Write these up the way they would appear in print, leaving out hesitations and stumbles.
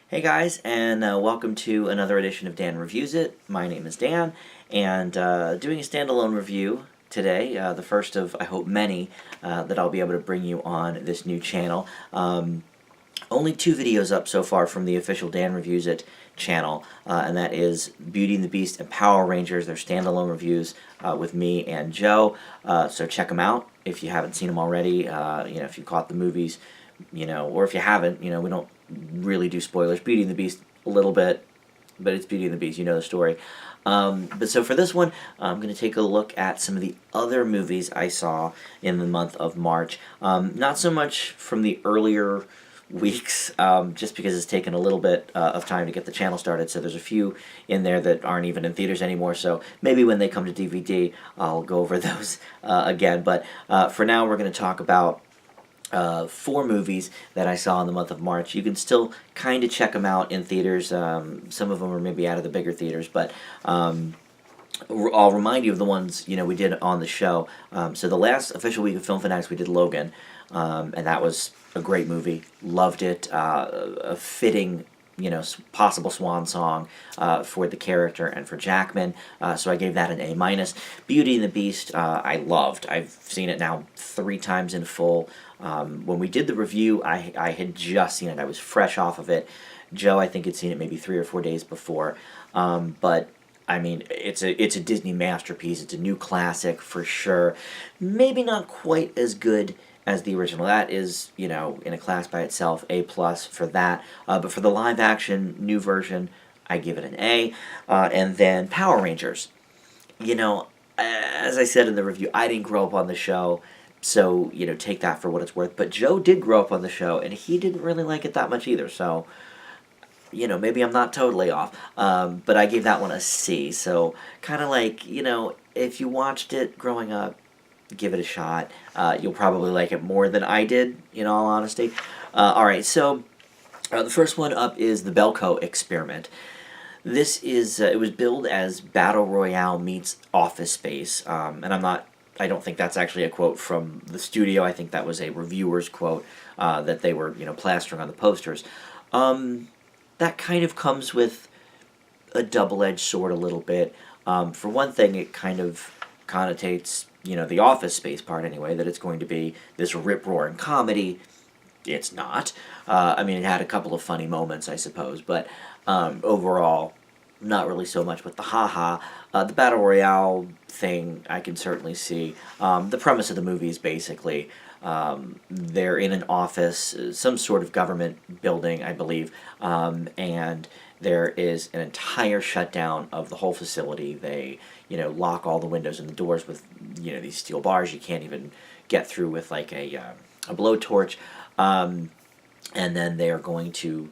Hey guys, and welcome to another edition of Dan Reviews It. My name is Dan, and doing a standalone review today, the first of, I hope, many that I'll be able to bring you on this new channel. Only two videos up so far from the official Dan Reviews It channel, and that is Beauty and the Beast and Power Rangers. They're standalone reviews with me and Joe, so check them out if you haven't seen them already. If you caught the movies, or if you haven't, we don't really do spoilers. Beauty and the Beast a little bit, but it's Beauty and the Beast, you know the story. But so for this one, I'm going to take a look at some of the other movies I saw in the month of March. Not so much from the earlier weeks, just because it's taken a little bit of time to get the channel started, so there's a few in there that aren't even in theaters anymore, so maybe when they come to DVD, I'll go over those again. But for now, we're going to talk about four movies that I saw in the month of March. You can still kind of check them out in theaters. Some of them are maybe out of the bigger theaters, but I'll remind you of the ones we did on the show. So the last official week of Film Fanatics, we did Logan, and that was a great movie. Loved it. A fitting, possible swan song for the character and for Jackman. So I gave that an A-. Beauty and the Beast, I loved. I've seen it now 3 times in full. When we did the review, I had just seen it. I was fresh off of it. Joe, I think, had seen it maybe 3 or 4 days before. But I mean, it's a Disney masterpiece. It's a new classic for sure. Maybe not quite as good as the original. That is, in a class by itself, A+ for that. But for the live-action new version, I give it an A. And then Power Rangers. As I said in the review, I didn't grow up on the show, so, take that for what it's worth. But Joe did grow up on the show, and he didn't really like it that much either, so maybe I'm not totally off, but I gave that one a C, so kind of like, if you watched it growing up, give it a shot. You'll probably like it more than I did, in all honesty. Alright, so the first one up is the Belko Experiment. This is, it was billed as Battle Royale meets Office Space, and I don't think that's actually a quote from the studio. I think that was a reviewer's quote that they were, plastering on the posters. That kind of comes with a double-edged sword a little bit. For one thing, it kind of connotates, the Office Space part anyway, that it's going to be this rip-roaring comedy. It's not. I mean, it had a couple of funny moments, I suppose, but overall, not really so much with the haha. The Battle Royale thing, I can certainly see. The premise of the movie is basically they're in an office, some sort of government building, I believe, and there is an entire shutdown of the whole facility. They, lock all the windows and the doors with, these steel bars you can't even get through with, like, a blowtorch, and then they are going to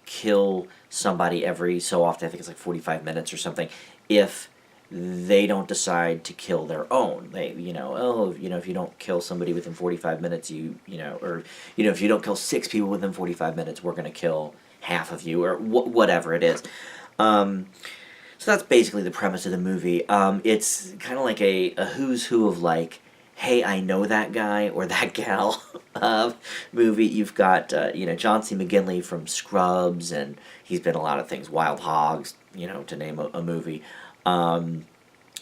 kill somebody every so often. I think it's like 45 minutes or something, if they don't decide to kill their own. They, if you don't kill somebody within 45 minutes, if you don't kill 6 people within 45 minutes, we're going to kill half of you, or whatever it is. So that's basically the premise of the movie. It's kind of like a who's who of, like, hey, I know that guy or that gal movie. You've got, John C. McGinley from Scrubs, and he's been in a lot of things, Wild Hogs, to name a movie.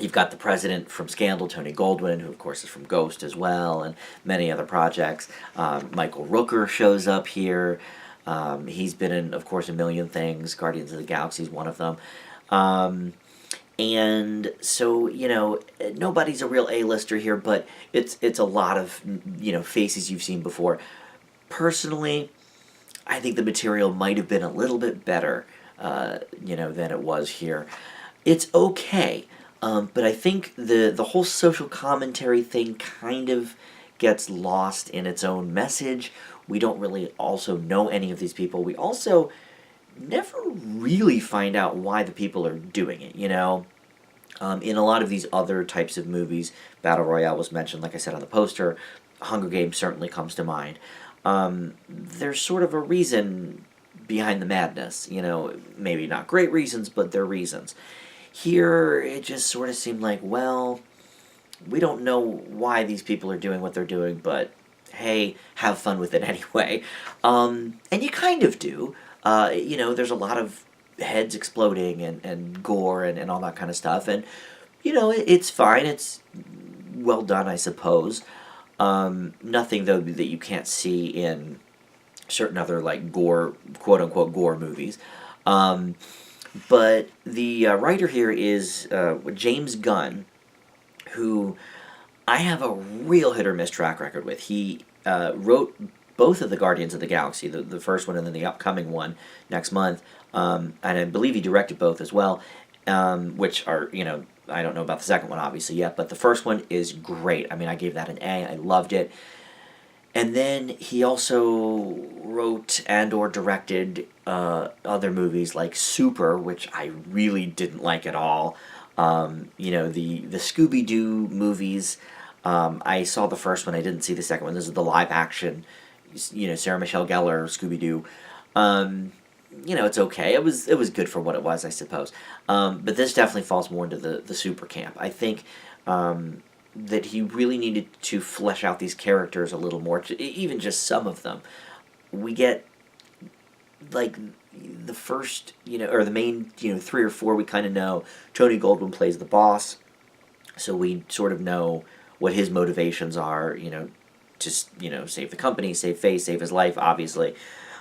You've got the president from Scandal, Tony Goldwyn, who of course is from Ghost as well, and many other projects. Michael Rooker shows up here. He's been in, of course, a million things. Guardians of the Galaxy is one of them. And so, nobody's a real A-lister here, but it's a lot of, faces you've seen before. Personally, I think the material might have been a little bit better, than it was here. It's okay, but I think the whole social commentary thing kind of gets lost in its own message. We don't really also know any of these people. We also never really find out why the people are doing it, in a lot of these other types of movies, Battle Royale was mentioned, like I said on the poster. Hunger Games certainly comes to mind. There's sort of a reason behind the madness, maybe not great reasons, but they're reasons. Here, it just sort of seemed like, well, we don't know why these people are doing what they're doing, but hey, have fun with it anyway. And you kind of do. there's a lot of heads exploding and gore and all that kind of stuff. And, it's fine. It's well done, I suppose. Nothing, though, that you can't see in certain other, like, gore, quote-unquote, gore movies. But the writer here is James Gunn, who I have a real hit or miss track record with. He wrote both of the Guardians of the Galaxy, the first one and then the upcoming one next month, and I believe he directed both as well, which are, I don't know about the second one obviously yet, but the first one is great. I mean, I gave that an A. I loved it. And then he also wrote and or directed other movies like Super, which I really didn't like at all. The Scooby-Doo movies. I saw the first one. I didn't see the second one. This is the live action, Sarah Michelle Gellar Scooby-Doo. It's okay. It was good for what it was, I suppose. But this definitely falls more into the super camp. I think that he really needed to flesh out these characters a little more, even just some of them. We get, like, the first, or the main, 3 or 4 we kind of know. Tony Goldwyn plays the boss, so we sort of know what his motivations are, to, save the company, save face, save his life, obviously.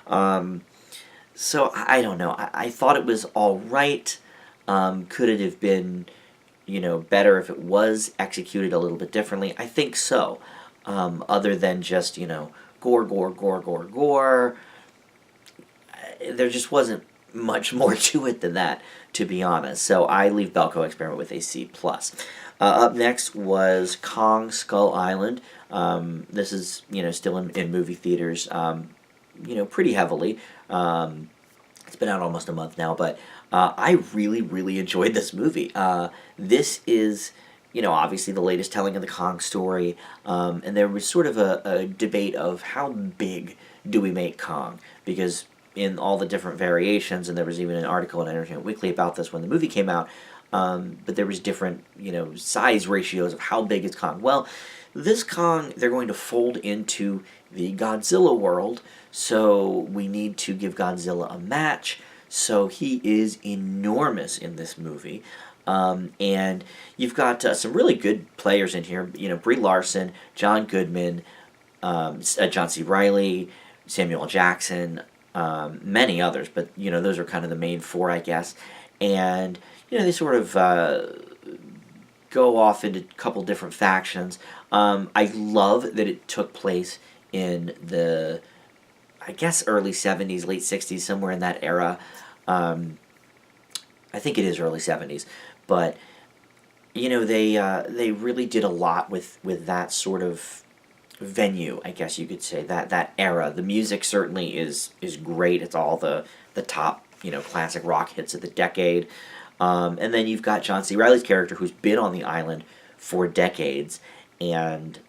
So, I don't know. I thought it was all right. Could it have been, better if it was executed a little bit differently? I think so. Other than just, gore, gore, gore, gore, gore. There just wasn't much more to it than that, to be honest. So I leave Belko Experiment with a C+. Up next was Kong Skull Island. This is, still in movie theaters, pretty heavily. It's been out almost a month now, but I really, really enjoyed this movie. This is, obviously the latest telling of the Kong story, and there was sort of a debate of how big do we make Kong, because in all the different variations, and there was even an article in Entertainment Weekly about this when the movie came out, but there was different, size ratios of how big is Kong. Well, this Kong, they're going to fold into the Godzilla world, so we need to give Godzilla a match. So he is enormous in this movie. And you've got some really good players in here. Brie Larson, John Goodman, John C. Reilly, Samuel Jackson, many others. But, those are kind of the main 4, I guess. And, they sort of go off into a couple different factions. I love that it took place in the, I guess, early 70s, late 60s, somewhere in that era. I think it is early 70s, but they really did a lot with that sort of venue, I guess you could say, that era. The music certainly is great. It's all the top classic rock hits of the decade, and then you've got John C. Reilly's character, who's been on the island for decades, and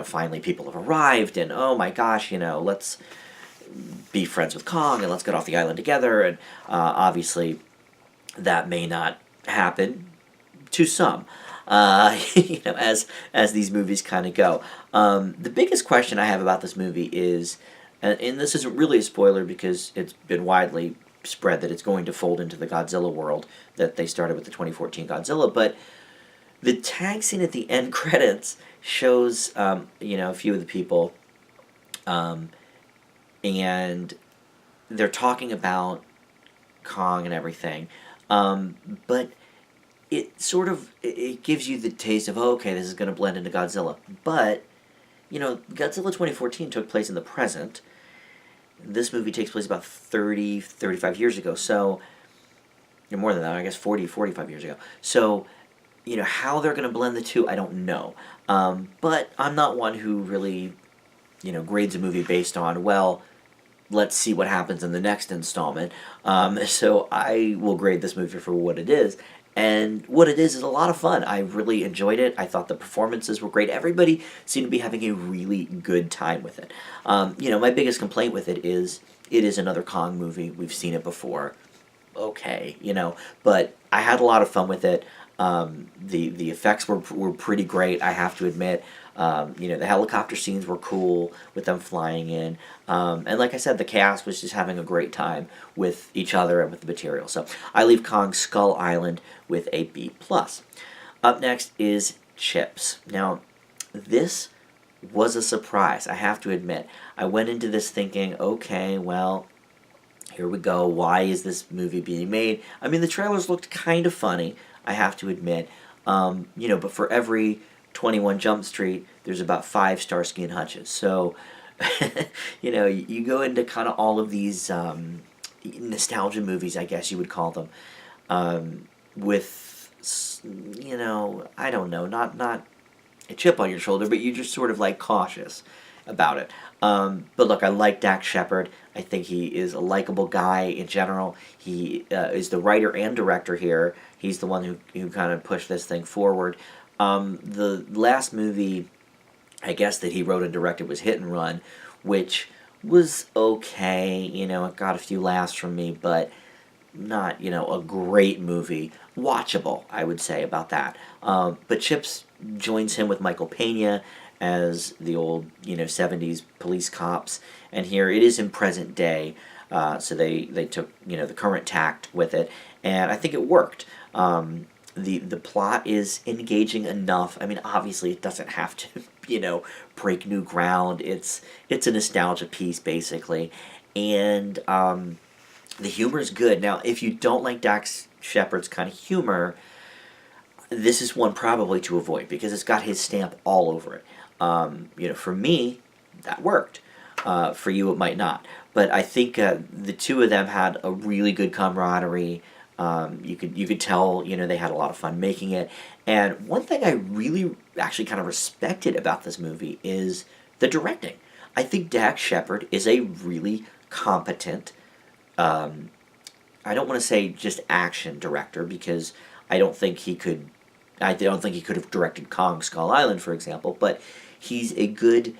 finally people have arrived, and oh my gosh, let's be friends with Kong and let's get off the island together. And obviously that may not happen to some, as these movies kind of go. The biggest question I have about this movie is, and this isn't really a spoiler because it's been widely spread that it's going to fold into the Godzilla world that they started with the 2014 Godzilla, but the tag scene at the end credits shows a few of the people, and they're talking about Kong and everything, but it sort of it gives you the taste of, oh, okay, this is going to blend into Godzilla. But Godzilla 2014 took place in the present. This movie takes place about 30, 35 years ago, so more than that, I guess 40, 45 years ago. So how they're going to blend the two, I don't know. But I'm not one who really grades a movie based on, well, let's see what happens in the next installment. So I will grade this movie for what it is. And what it is a lot of fun. I really enjoyed it. I thought the performances were great. Everybody seemed to be having a really good time with it. My biggest complaint with it is another Kong movie. We've seen it before. Okay, but I had a lot of fun with it. The effects were pretty great, I have to admit. The helicopter scenes were cool with them flying in. And like I said, the cast was just having a great time with each other and with the material. So I leave Kong Skull Island with a B+. Up next is Chips. Now, this was a surprise, I have to admit. I went into this thinking, okay, well, here we go. Why is this movie being made? I mean, the trailers looked kind of funny, I have to admit. But for every 21 Jump Street, there's about 5 Starsky and Hutches. So, you go into kind of all of these nostalgia movies, I guess you would call them, with, I don't know, not a chip on your shoulder, but you're just sort of like cautious about it. But look, I like Dax Shepard. I think he is a likable guy in general. He is the writer and director here. He's the one who kind of pushed this thing forward. The last movie, I guess, that he wrote and directed was Hit and Run, which was okay. It got a few laughs from me, but not, a great movie. Watchable, I would say, about that. But Chips joins him with Michael Pena as the old, 70s police cops. And here it is in present day, so they took, the current tact with it. And I think it worked. The plot is engaging enough. I mean, obviously it doesn't have to, break new ground. It's a nostalgia piece, basically. And the humor is good. Now, if you don't like Dax Shepard's kind of humor, this is one probably to avoid because it's got his stamp all over it. For me, that worked. For you, it might not. But I think the two of them had a really good camaraderie. You could tell, they had a lot of fun making it. And one thing I really actually kind of respected about this movie is the directing. I think Dax Shepard is a really competent, I don't want to say just action director because I don't think he could have directed Kong Skull Island, for example, but he's a good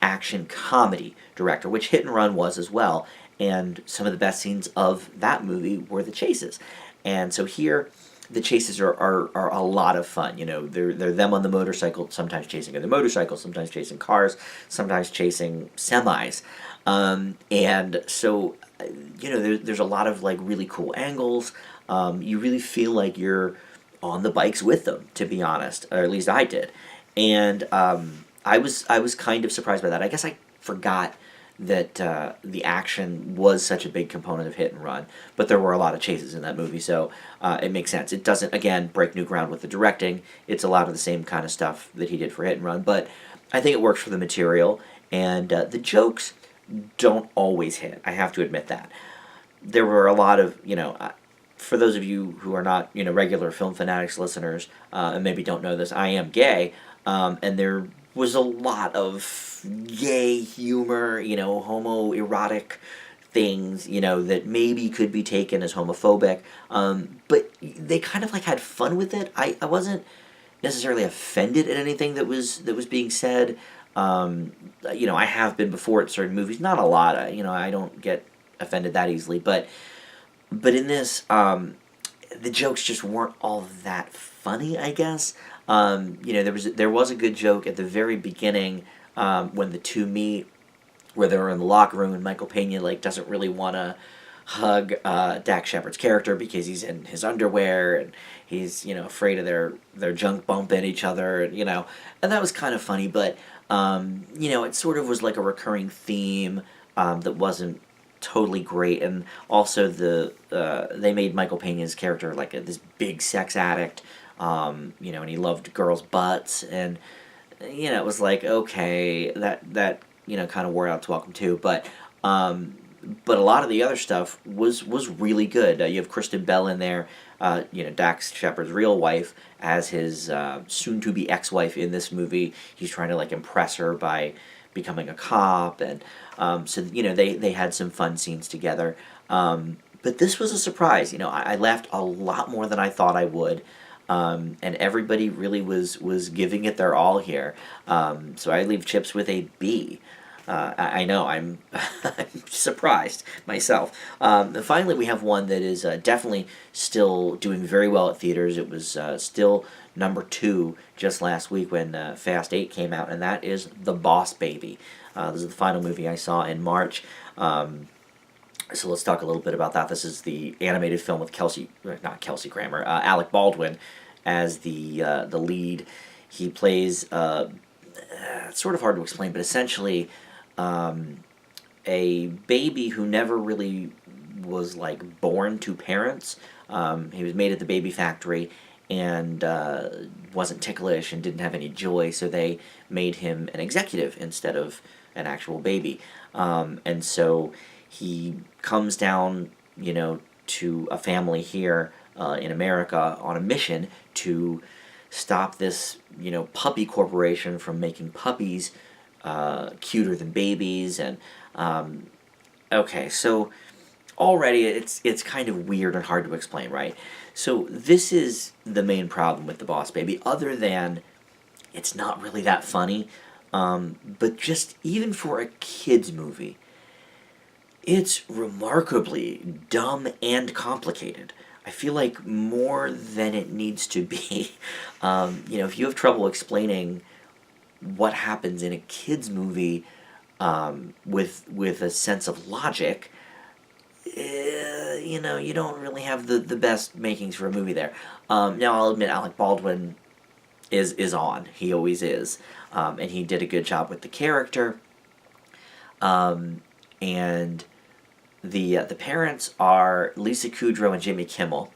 action comedy director, which Hit and Run was as well. And some of the best scenes of that movie were the chases. And so here, the chases are a lot of fun. They're them on the motorcycle, sometimes chasing other motorcycles, sometimes chasing cars, sometimes chasing semis. And so, there's a lot of like really cool angles. You really feel like you're on the bikes with them, to be honest, or at least I did. And I was kind of surprised by that. I guess I forgot that the action was such a big component of Hit and Run, but there were a lot of chases in that movie, so it makes sense. It doesn't, again, break new ground with the directing. It's a lot of the same kind of stuff that he did for Hit and Run, but I think it works for the material, and the jokes don't always hit. I have to admit that. There were a lot of, for those of you who are not, regular Film Fanatics listeners, and maybe don't know this, I am gay, and there was a lot of gay humor, homoerotic things, that maybe could be taken as homophobic, but they kind of like had fun with it. I wasn't necessarily offended at anything that was being said. I have been before at certain movies, not a lot. I don't get offended that easily, but in this, the jokes just weren't all that funny, I guess. There was a good joke at the very beginning when the two meet, where they're in the locker room, and Michael Pena doesn't really want to hug Dax Shepard's character because he's in his underwear and he's afraid of their junk bumping each other, and that was kind of funny, but it sort of was like a recurring theme that wasn't totally great, and also they made Michael Pena's character like this big sex addict, and he loved girls' butts, and it was like, okay, that kind of wore out its welcome too, but a lot of the other stuff was really good. You have Kristen Bell in there, Dax Shepard's real wife, as his soon-to-be ex-wife in this movie. He's trying to impress her by becoming a cop, and so they had some fun scenes together. But this was a surprise. I laughed a lot more than I thought I would. And everybody really was giving it their all here. So I leave Chips with a B. I know, I'm surprised myself. And finally, we have one that is definitely still doing very well at theaters. It was still number 2 just last week when Fast 8 came out, and that is The Boss Baby. This is the final movie I saw in March. So let's talk a little bit about that. This is the animated film with not Kelsey Grammer, Alec Baldwin as the lead. He plays, it's sort of hard to explain, but essentially a baby who never really was like born to parents. He was made at the baby factory and wasn't ticklish and didn't have any joy, so they made him an executive instead of an actual baby. And so he comes down, to a family here in America on a mission to stop this, puppy corporation from making puppies cuter than babies. And okay, so already it's kind of weird and hard to explain, right? So this is the main problem with The Boss Baby, other than it's not really that funny. But just even for a kids movie, it's remarkably dumb and complicated. I feel like more than it needs to be. If you have trouble explaining what happens in a kids movie with a sense of logic, you don't really have the best makings for a movie there. Now I'll admit Alec Baldwin is on. He always is, and he did a good job with the character. And the parents are Lisa Kudrow and Jimmy Kimmel,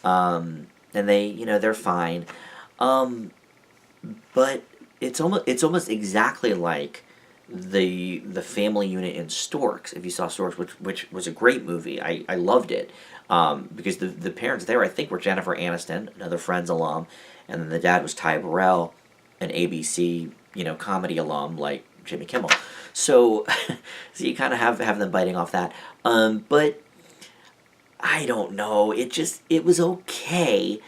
and they're fine, but it's almost exactly like the family unit in Storks. If you saw Storks, which was a great movie, I loved it, because the parents there I think were Jennifer Aniston, another Friends alum, and then the dad was Ty Burrell, an ABC comedy alum like Jimmy Kimmel. So, so you kind of have them biting off that. But I don't know. It was okay,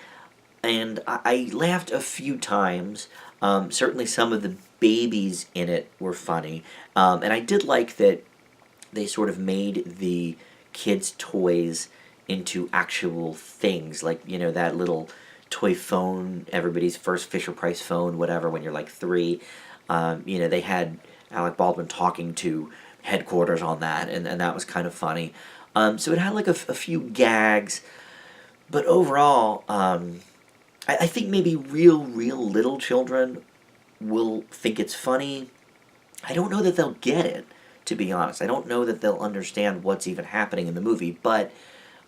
and I laughed a few times. Certainly, some of the babies in it were funny, and I did like that they sort of made the kids' toys into actual things, like that little toy phone, everybody's first Fisher Price phone, whatever. When you're like 3, they had Alec Baldwin talking to headquarters on that, and that was kind of funny. So it had like a few gags, but overall, I think maybe real little children will think it's funny. I don't know that they'll get it, to be honest. I don't know that they'll understand what's even happening in the movie, but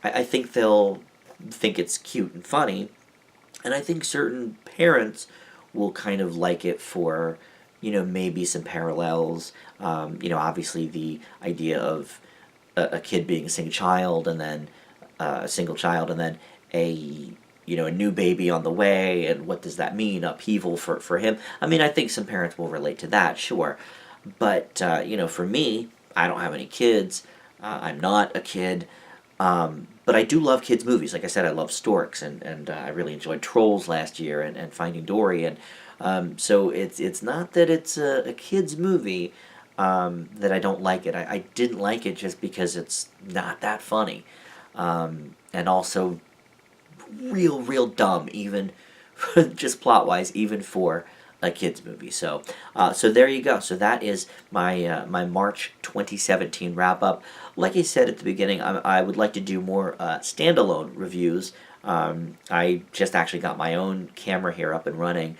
I think they'll think it's cute and funny, and I think certain parents will kind of like it for maybe some parallels. Obviously the idea of a kid being a single child, and then a new baby on the way, and what does that mean, upheaval for him. I mean, I think some parents will relate to that, sure, but for me, I don't have any kids. I'm not a kid, but I do love kids movies. Like I said, I love Storks, and I really enjoyed Trolls last year, and Finding Dory, and so it's not that it's a kids movie that I don't like it. I didn't like it just because it's not that funny, and also real dumb, even just plot wise, even for a kids movie. So there you go. So that is my March 2017 wrap up. Like I said at the beginning, I would like to do more standalone reviews. I just actually got my own camera here up and running.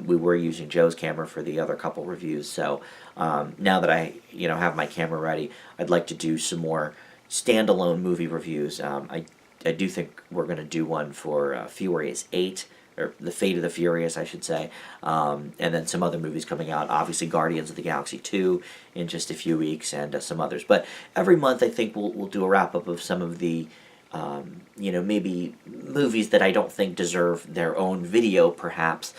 We were using Joe's camera for the other couple reviews, so now that I have my camera ready, I'd like to do some more standalone movie reviews. I do think we're going to do one for Furious 8, or The Fate of the Furious, I should say, and then some other movies coming out. Obviously, Guardians of the Galaxy 2 in just a few weeks, and some others. But every month, I think we'll do a wrap up of some of the maybe movies that I don't think deserve their own video, perhaps,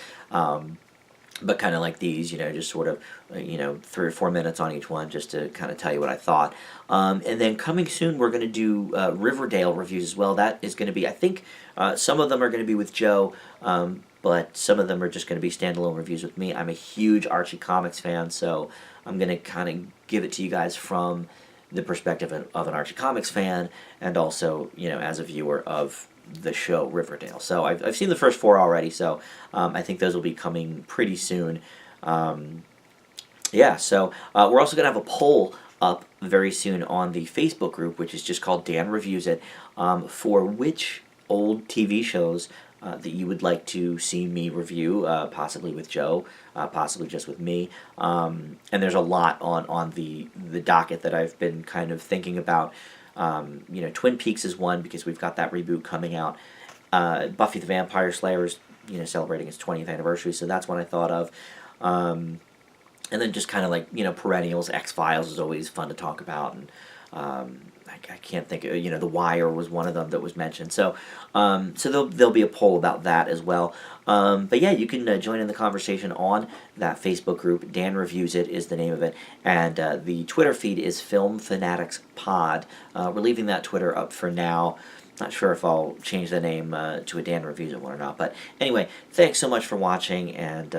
but kind of like these, just sort of, 3 or 4 minutes on each one, just to kind of tell you what I thought. And then coming soon, we're going to do Riverdale reviews as well. That is going to be, I think, some of them are going to be with Joe, but some of them are just going to be standalone reviews with me. I'm a huge Archie Comics fan, so I'm going to kind of give it to you guys from the perspective of an Archie Comics fan, and also, as a viewer of the show Riverdale. So I've seen the first 4 already, so I think those will be coming pretty soon. Yeah, so we're also going to have a poll up very soon on the Facebook group, which is just called Dan Reviews It, for which old TV shows that you would like to see me review, possibly with Joe, possibly just with me. And there's a lot on the docket that I've been kind of thinking about. Twin Peaks is one, because we've got that reboot coming out. Buffy the Vampire Slayer is celebrating its 20th anniversary, so that's one I thought of. And then just kind of like, perennials. X-Files is always fun to talk about, and I can't think of, The Wire was one of them that was mentioned. So there'll be a poll about that as well. But yeah, you can join in the conversation on that Facebook group. Dan Reviews It is the name of it, and the Twitter feed is Film Fanatics Pod. We're leaving that Twitter up for now. Not sure if I'll change the name to a Dan Reviews It one or not. But anyway, thanks so much for watching, and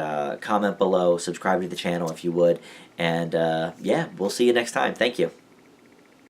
comment below, subscribe to the channel if you would, and yeah, we'll see you next time. Thank you.